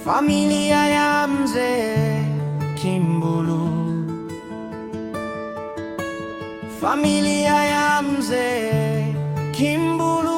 Familia ya mzee Kimbulu, familia ya mzee Kimbulu.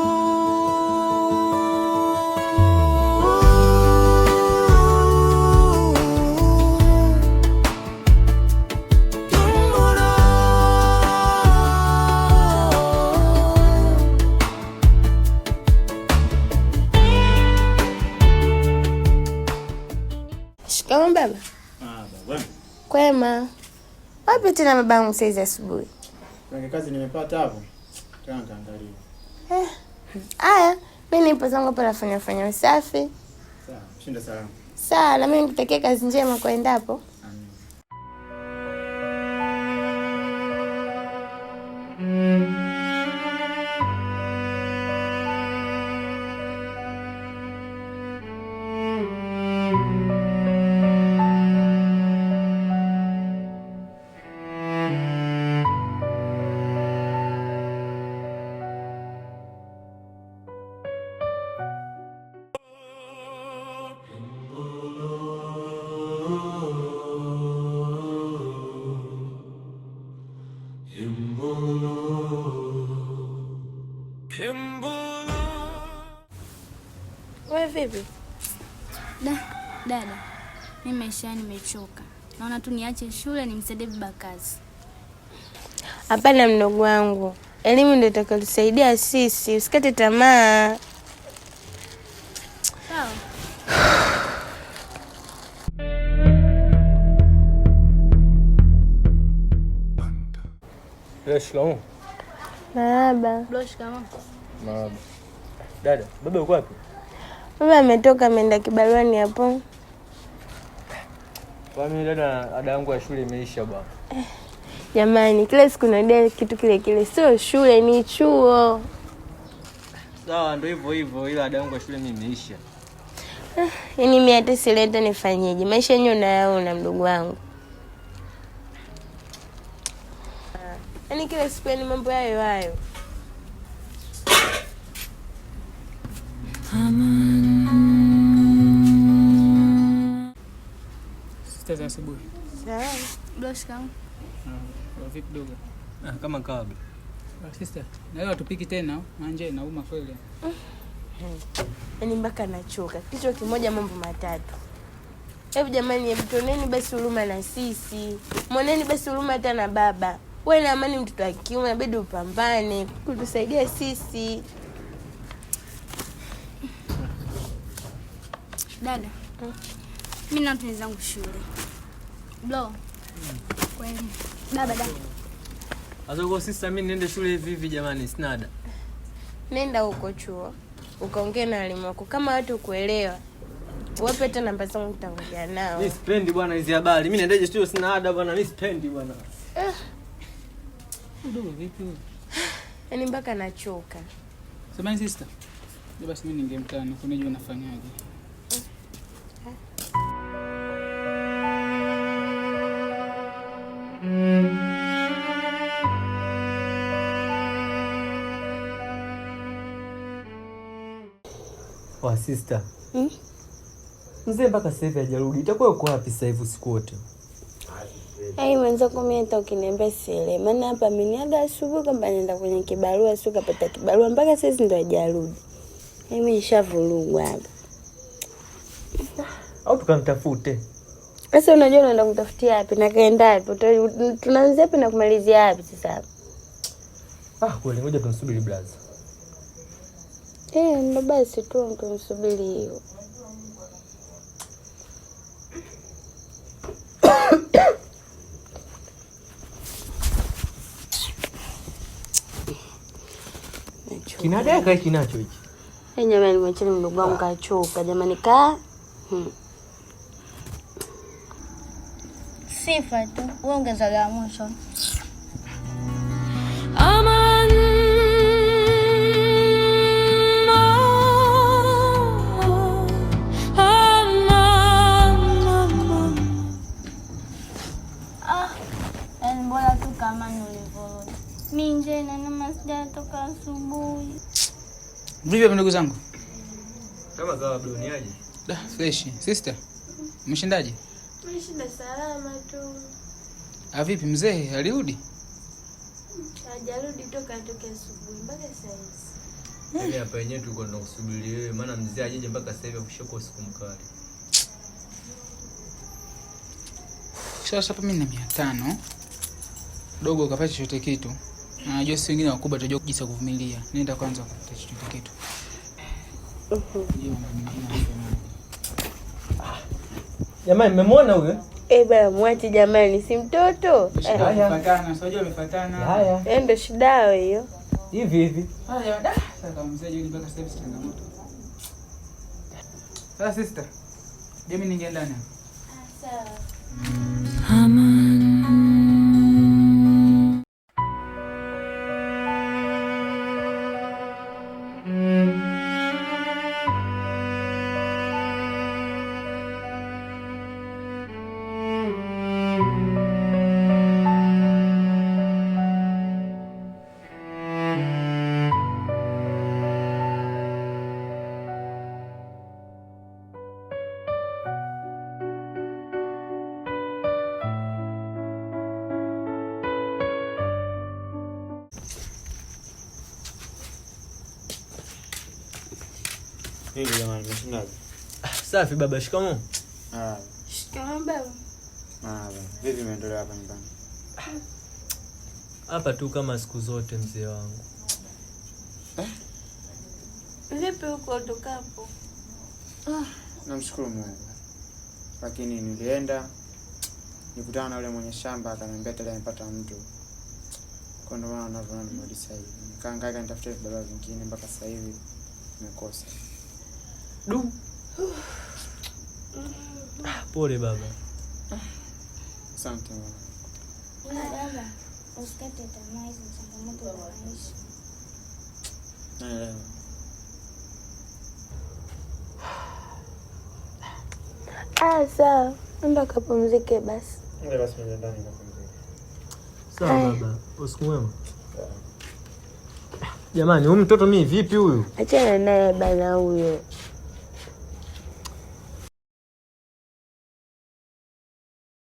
Shikamoo baba. Baba. Kwema. Wapi tena babangu saizi asubuhi? Kuna kazi nimepata hapo. Tena kaangalia. Aya, mimi nipo zangu hapa nafanya usafi. Sawa, shinda salama. Sawa, na mimi nikutakia kazi njema kwa endapo. Wewe vipi? Dada, mimi maisha nimechoka. Naona tu niache shule nimsaidie baba kazi. Hapana mdogo wangu. Elimu ndio itakayotusaidia sisi. Usikate tamaa. Sawa. Shikamoo. Baba. Shikamoo. Marahaba. Dada, baba yuko wapi? Baba ametoka ameenda kibaruani hapo. Kwa mimi dada, ada yangu ya shule imeisha baba. Jamani, kila siku nadia kitu kile. Sio shule, ni chuo. Sawa, ndio hivyo ila ada yangu ya shule mimi imeisha. Yaani mimi hata sileta nifanyeje? Maisha yenyewe unayaona mdogo wangu. Yaani kila siku ni mambo hayo. Sister za asubuhi. Sawa. Shikamoo. Vipi dogo? Kama kawaida. Sister, na leo tupiki tena, manje nauma kweli. Yaani mpaka nachoka. Kichwa kimoja mambo matatu. Hebu jamani, hebu tuoneni basi huruma na sisi. Muoneni basi huruma hata na baba. Wewe na amani mtoto wa kiume inabidi upambane kutusaidia sisi. Dada. Mimi na mtu zangu shule. Kweli. Baba. Sasa kwa sister mimi niende shule hivi jamani, sina ada. Nenda huko chuo. Ukaongea na walimu wako kama watu kuelewa. Wape hata namba zangu utaongea nao. Mimi sipendi bwana hizi habari. Mimi naendaje studio sina ada bwana, mimi sipendi bwana. Dogo vipi? Yaani mpaka nachoka. Sema sister. Basi mimi ningemtana kunijua nafanyaje. Wa sister. Mzee mpaka sasa hivi hajarudi. Itakuwa uko wapi sasa hivi usiku wote? Mwenzako mimi hata ukiniambia sile. Maana hapa ameniaga asubuhi kwamba naenda kwenye kibarua, sio kapata kibarua mpaka sasa ndio hajarudi. Mimi nishavurugwa hapa. Au tukamtafute. Sasa unajua unaenda kumtafutia wapi na kaenda wapi? Tunaanza wapi na kumalizia wapi sasa? Kweli ngoja tumsubiri blaza. Ndo basi tu tumsubiri hiyo. Kinadeka kinacho hichi. Jamani, mwacheni mdogo wangu kachoka jamani Sifa tu. Wewe ongeza la mwisho. Bora tu kama nilivyorudi. Mimi nje na masida toka asubuhi. Vipi ndugu zangu? Kama kawa bro, ni aje? Da, fresh. Sister, umeshindaje? Umeshinda salama tu. Vipi mzee, alirudi? Hajarudi toka asubuhi mpaka sasa hivi. Yaani hapa wenyewe tulikuwa tunakusubiri wewe, maana mzee ajeje mpaka sasa hivi afishako usiku mkali. Sasa hapa mimi na 500. Dogo ukapata chochote kitu. Na najua si wengine wakubwa tutajua jinsi ya kuvumilia. Nenda kwanza ukapata chochote kitu. Jamani, mmemwona huyo? Bwana mwache jamani, si mtoto. Amefatana, sio amefatana. Haya. Ndio shida hiyo. Hivi. Haya, da. Sasa mzee yule mpaka sasa hivi changamoto. Sasa sister, mimi ningeenda ndani. Sawa. Hivi jamani, umeshindaje? Safi baba, shikamoo. Shikamoo baba. Vipi umeendelea hapa nyumbani? Hapa tu kama siku zote mzee wangu. Vipi huko utokapo? Namshukuru Mungu. Lakini nilienda nikutana na yule mwenye shamba akaniambia tayari amepata mtu. Kwa ndio maana naona nimerudi sasa hivi. Nikaangaika nitafutie barua vingine mpaka sasa hivi nimekosa. Du. Pole baba. Asante mama. Baba, usikate tamaa, hizo changamoto za maisha. Naelewa. Sawa. Nenda kapumzike basi. Ndio basi mimi ndani nikapumzika. Sawa baba, usiku mwema. Jamani, huyu mtoto mimi vipi huyu? Achana naye bana huyo.